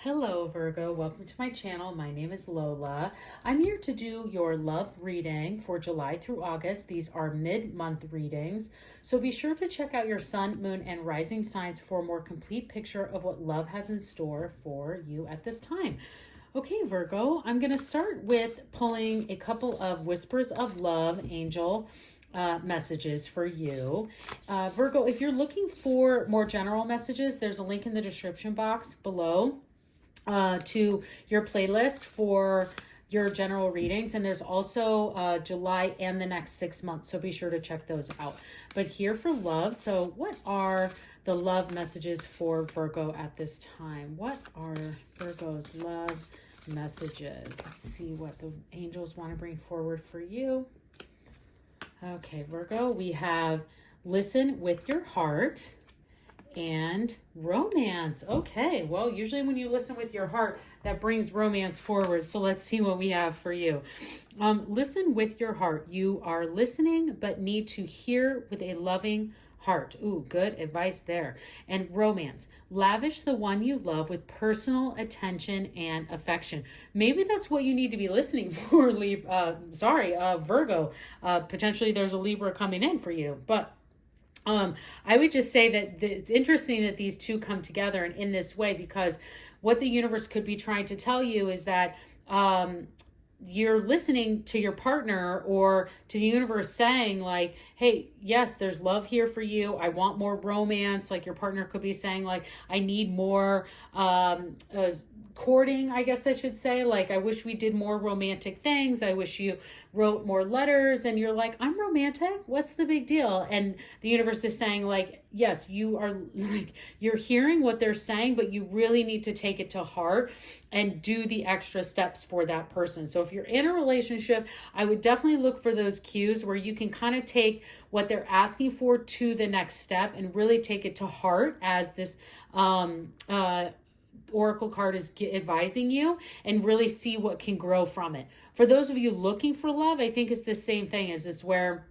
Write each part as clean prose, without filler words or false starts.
Hello, Virgo. Welcome to my channel. My name is Lola. I'm here to do your love reading for July through August. These are mid-month readings. So be sure to check out your sun, moon, and rising signs for a more complete picture of what love has in store for you at this time. Okay, Virgo, I'm going to start with pulling a couple of Whispers of Love angel messages for you. Virgo, if you're looking for more general messages, there's a link in the description box below to your playlist for your general readings, and there's also July and the next 6 months, so be sure to check those out. But here for love, so what are the love messages for Virgo at this time? What are Virgo's love messages? Let's see what the angels want to bring forward for you. Okay, Virgo, we have listen with your heart and romance. Okay, well, usually when you listen with your heart, that brings romance forward. So let's see what we have for you. Listen with your heart. You are listening, but need to hear with a loving heart. Ooh, good advice there. And romance. Lavish the one you love with personal attention and affection. Maybe that's what you need to be listening for, Virgo. Potentially there's a Libra coming in for you, but I would just say that it's interesting that these two come together and in this way, because what the universe could be trying to tell you is that you're listening to your partner or to the universe saying like, hey, yes, there's love here for you. I want more romance. Like your partner could be saying like, I need more courting, I guess I should say. Like, I wish we did more romantic things. I wish you wrote more letters. And you're like, I'm romantic. What's the big deal? And the universe is saying like, yes, you are like, you're hearing what they're saying, but you really need to take it to heart and do the extra steps for that person. So if you're in a relationship, I would definitely look for those cues where you can kind of take what they're asking for to the next step and really take it to heart as this oracle card is advising you, and really see what can grow from it. For those of you looking for love, I think it's the same thing. As it's where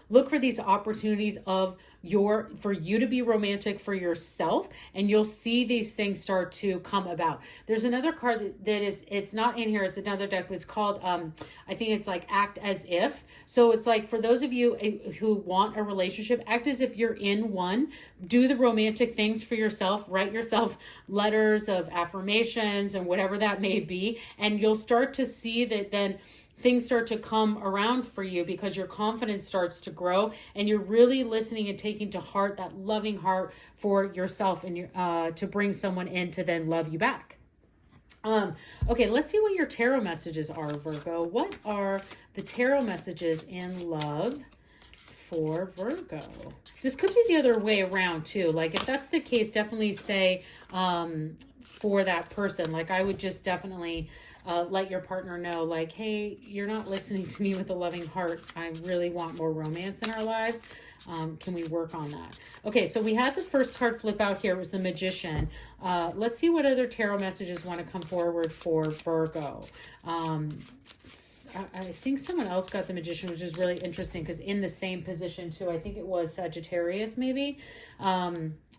look for these opportunities for you to be romantic for yourself, and you'll see these things start to come about. There's another card that is, it's not in here, it's another deck, but it's called, I think it's like Act As If. So it's like for those of you who want a relationship, act as if you're in one. Do the romantic things for yourself. Write yourself letters of affirmations and whatever that may be. And you'll start to see that then things start to come around for you because your confidence starts to grow and you're really listening and taking to heart that loving heart for yourself and to bring someone in to then love you back. Okay, let's see what your tarot messages are, Virgo. What are the tarot messages in love for Virgo? This could be the other way around too. Like if that's the case, definitely say for that person, like I would just definitely let your partner know like, hey, you're not listening to me with a loving heart. I really want more romance in our lives. Can we work on that? Okay, so we had the first card flip out here. It was the Magician. Let's see what other tarot messages want to come forward for Virgo. I think someone else got the Magician, which is really interesting because in the same position too. I think it was Sagittarius maybe.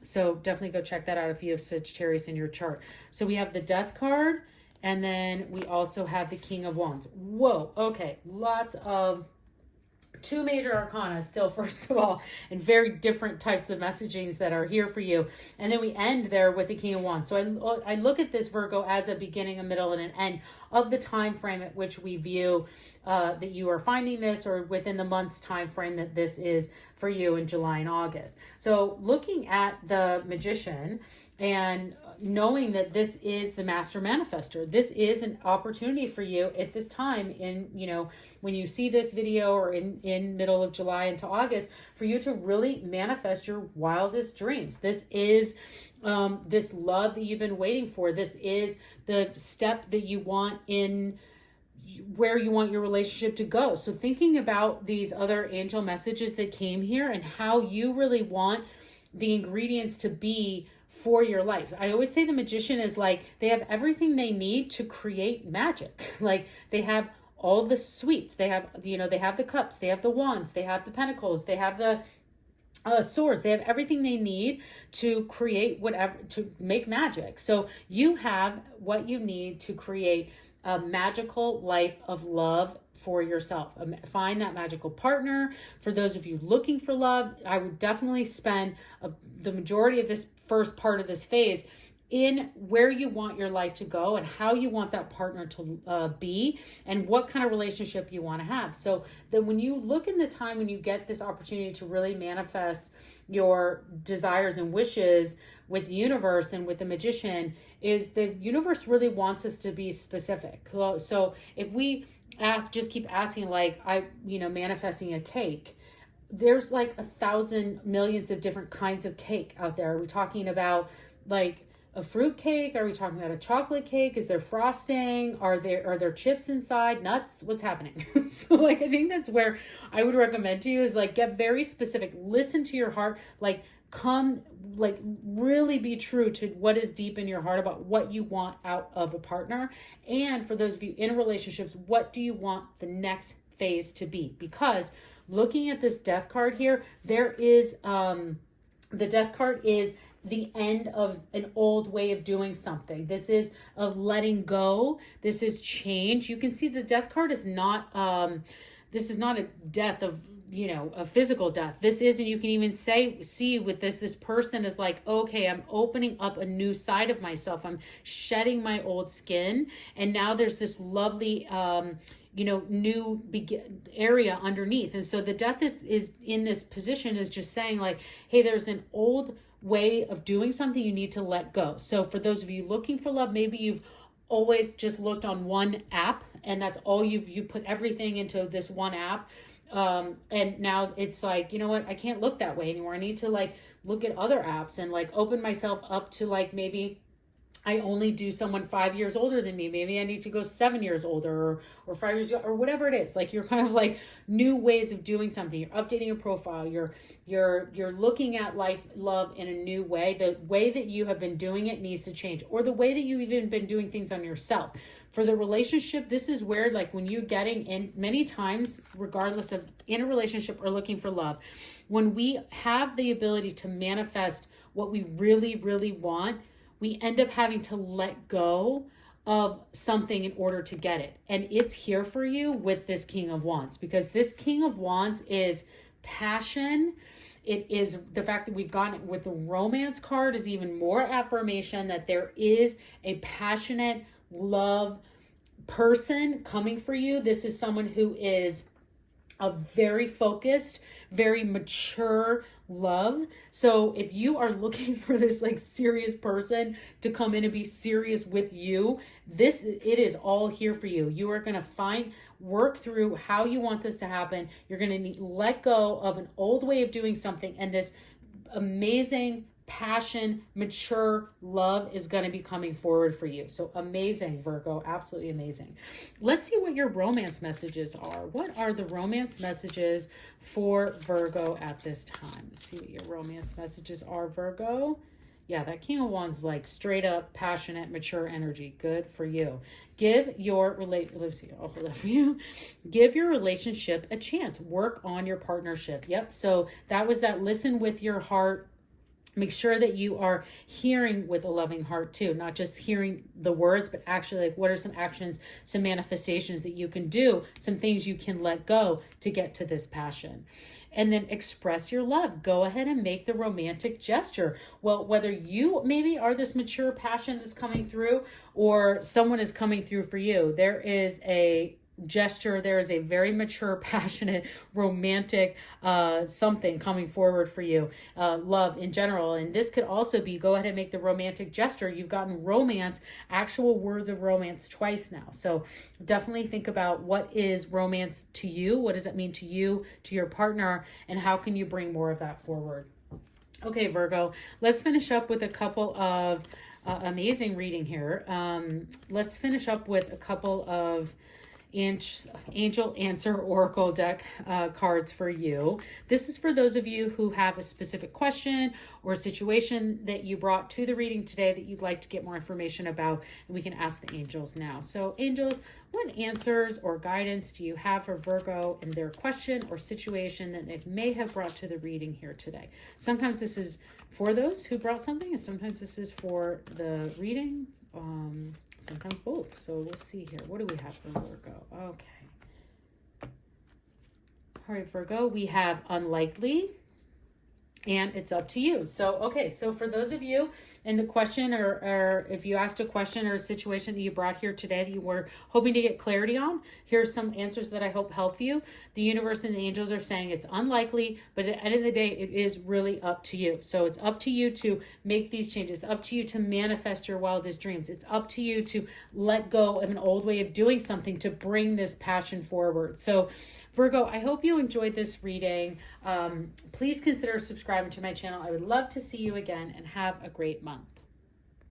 So definitely go check that out if you have Sagittarius in your chart. So we have the Death card, and then we also have the King of Wands. Whoa, okay, lots of two major arcana still, first of all, and very different types of messagings that are here for you. And then we end there with the King of Wands. So I look at this, Virgo, as a beginning, a middle, and an end of the time frame at which we view that you are finding this, or within the month's time frame that this is for you in July and August. So looking at the Magician and knowing that this is the master manifester, this is an opportunity for you at this time in, when you see this video or in middle of July into August, for you to really manifest your wildest dreams. This is this love that you've been waiting for. This is the step that you want in where you want your relationship to go. So thinking about these other angel messages that came here and how you really want the ingredients to be for your life. I always say the Magician is like, they have everything they need to create magic. Like they have all the sweets. They have, they have the cups, they have the wands, they have the pentacles, they have the Swords. They have everything they need to create whatever, to make magic. So you have what you need to create a magical life of love for yourself. Find that magical partner. For those of you looking for love, I would definitely spend the majority of this first part of this phase in where you want your life to go and how you want that partner to be and what kind of relationship you want to have. So that when you look in the time when you get this opportunity to really manifest your desires and wishes with the universe and with the magician, is the universe really wants us to be specific. So if we just keep asking, like, manifesting a cake, there's like 1,000 millions of different kinds of cake out there. Are we talking about like a fruit cake? Are we talking about a chocolate cake? Is there frosting? Are there chips inside? Nuts? What's happening? So like, I think that's where I would recommend to you is like, get very specific. Listen to your heart. Like, really be true to what is deep in your heart about what you want out of a partner. And for those of you in relationships, what do you want the next phase to be? Because looking at this death card here, there is, the death card is the end of an old way of doing something. This is of letting go. This is change. You can see the death card is not, this is not a death of, a physical death. This is, and you can even see with this person is like, okay, I'm opening up a new side of myself. I'm shedding my old skin. And now there's this lovely, new area underneath. And so the death is in this position is just saying like, hey, there's an old way of doing something you need to let go. So for those of you looking for love, maybe you've always just looked on one app and that's all you put everything into this one app. And now it's like, you know what, I can't look that way anymore. I need to like look at other apps and like open myself up to like, maybe I only do someone 5 years older than me. Maybe I need to go 7 years older or 5 years or whatever it is. Like, you're kind of like new ways of doing something. You're updating your profile. You're looking at life, love in a new way. The way that you have been doing it needs to change, or the way that you've even been doing things on yourself. For the relationship, this is where, like, when you're getting in many times, regardless of in a relationship or looking for love, when we have the ability to manifest what we really, really want, we end up having to let go of something in order to get it. And it's here for you with this King of Wands, because this King of Wands is passion. It is the fact that we've gotten it with the romance card is even more affirmation that there is a passionate love person coming for you. This is someone who is a very focused, very mature love. So if you are looking for this like serious person to come in and be serious with you, it is all here for you. You are going to work through how you want this to happen. You're going to let go of an old way of doing something, and this amazing passion, mature love is going to be coming forward for you. So amazing, Virgo, absolutely amazing. Let's see what your romance messages are. What are the romance messages for Virgo at this time? Let's see what your romance messages are, Virgo. Yeah, that King of Wands, like straight up passionate, mature energy. Good for you. Give your Give your relationship a chance. Work on your partnership. Yep. So that was that. Listen with your heart. Make sure that you are hearing with a loving heart too, not just hearing the words, but actually like, what are some actions, some manifestations that you can do, some things you can let go to get to this passion. And then express your love. Go ahead and make the romantic gesture. Well, whether you maybe are this mature passion that's coming through, or someone is coming through for you, there is a gesture, there is a very mature, passionate, romantic something coming forward for you, love in general. And this could also be, go ahead and make the romantic gesture. You've gotten romance, actual words of romance twice now. So definitely think about, what is romance to you? What does it mean to you, to your partner, and how can you bring more of that forward? Okay, Virgo, let's finish up with a couple of amazing reading here. Let's finish up with a couple of Angel Answer Oracle deck cards for you. This is for those of you who have a specific question or situation that you brought to the reading today that you'd like to get more information about, and we can ask the angels now. So angels, what answers or guidance do you have for Virgo in their question or situation that they may have brought to the reading here today? Sometimes this is for those who brought something, and sometimes this is for the reading. Sometimes both. So let's see here. What do we have for Virgo? Okay. All right, Virgo, we have unlikely, and it's up to you. So, okay, so for those of you in the question, or if you asked a question or a situation that you brought here today that you were hoping to get clarity on, here's some answers that I hope help you. The universe and the angels are saying it's unlikely, but at the end of the day, it is really up to you. So it's up to you to make these changes, up to you to manifest your wildest dreams. It's up to you to let go of an old way of doing something to bring this passion forward. So Virgo, I hope you enjoyed this reading. Please consider subscribing to my channel. I would love to see you again, and have a great month.